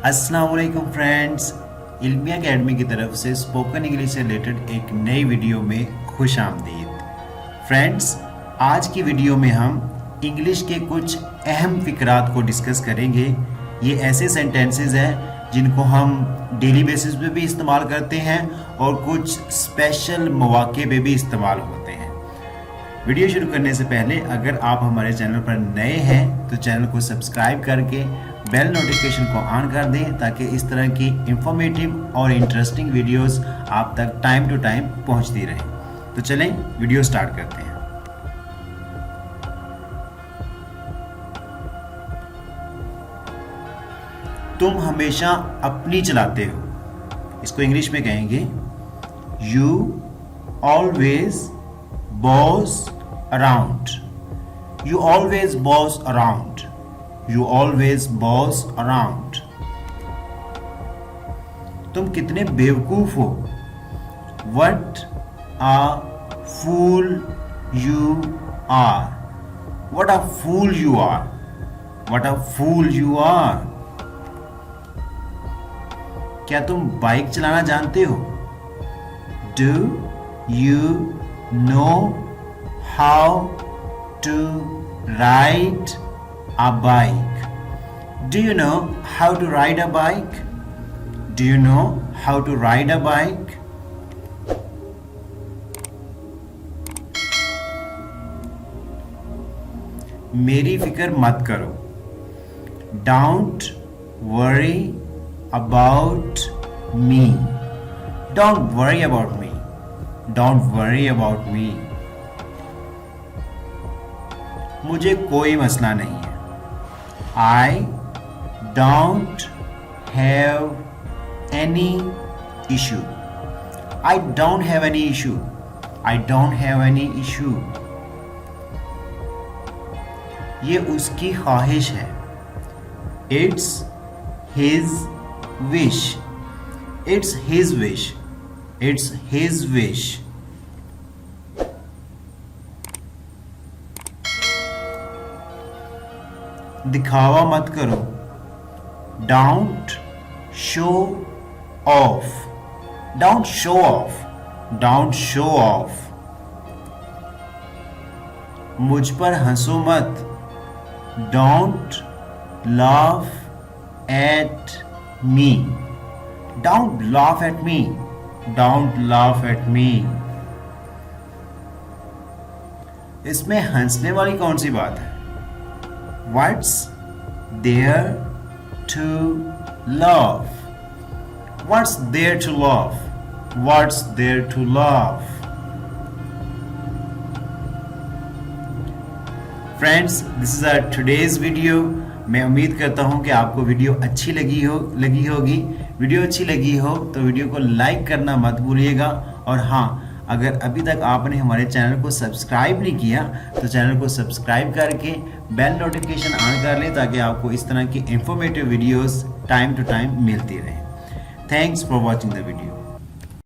अस्सलाम वालेकुम friends, इल्मिया academy की तरफ से स्पोकन इंग्लिश से रिलेटेड एक नई वीडियो में खुश आमदीद। फ्रेंड्स, आज की वीडियो में हम इंग्लिश के कुछ अहम फ़िक्रात को डिस्कस करेंगे। ये ऐसे सेंटेंसेस हैं जिनको हम डेली बेसिस पे भी इस्तेमाल करते हैं और कुछ स्पेशल मौके पे भी इस्तेमाल होते हैं। वीडियो शुरू करने से पहले अगर आप हमारे चैनल पर नए हैं तो चैनल को सब्सक्राइब करके बेल नोटिफिकेशन को ऑन कर दें ताकि इस तरह की इंफॉर्मेटिव और इंटरेस्टिंग वीडियोस आप तक टाइम टू टाइम पहुंचती रहें। तो चलें वीडियो स्टार्ट करते हैं। तुम हमेशा अपनी चलाते हो, इसको इंग्लिश में कहेंगे you always boss around. You always boss around. You always boss around. तुम कितने बेवकूफ हो। What a fool you are. What a fool you are. What a fool you are. क्या तुम बाइक चलाना जानते हो? Do you know how to ride a bike? Do you know how to ride a bike? Do you know how to ride a bike? मेरी फिक्र मत करो। Don't worry about me. Don't worry about me. Don't worry about me. मुझे कोई मसला नहीं है। I don't have any issue. I don't have any issue. I don't have any issue. ये उसकी ख्वाहिश है। It's his wish. It's his wish. It's his wish. दिखावा मत करो। Don't show off. Don't show off. Don't show off. मुझ पर हंसो मत। Don't laugh at me. Don't laugh at me. Don't laugh at me. इसमें हंसने वाली कौन सी बात है? What's there to love? What's there to love? What's there to love? Friends, this is our today's video. मैं उम्मीद करता हूँ कि आपको वीडियो अच्छी लगी होगी। वीडियो अच्छी लगी हो तो वीडियो को लाइक करना मत भूलिएगा। और हाँ, अगर अभी तक आपने हमारे चैनल को सब्सक्राइब नहीं किया तो चैनल को सब्सक्राइब करके बेल नोटिफिकेशन ऑन कर लें ताकि आपको इस तरह की informative videos time to time मिलती रहें। Thanks for watching the video.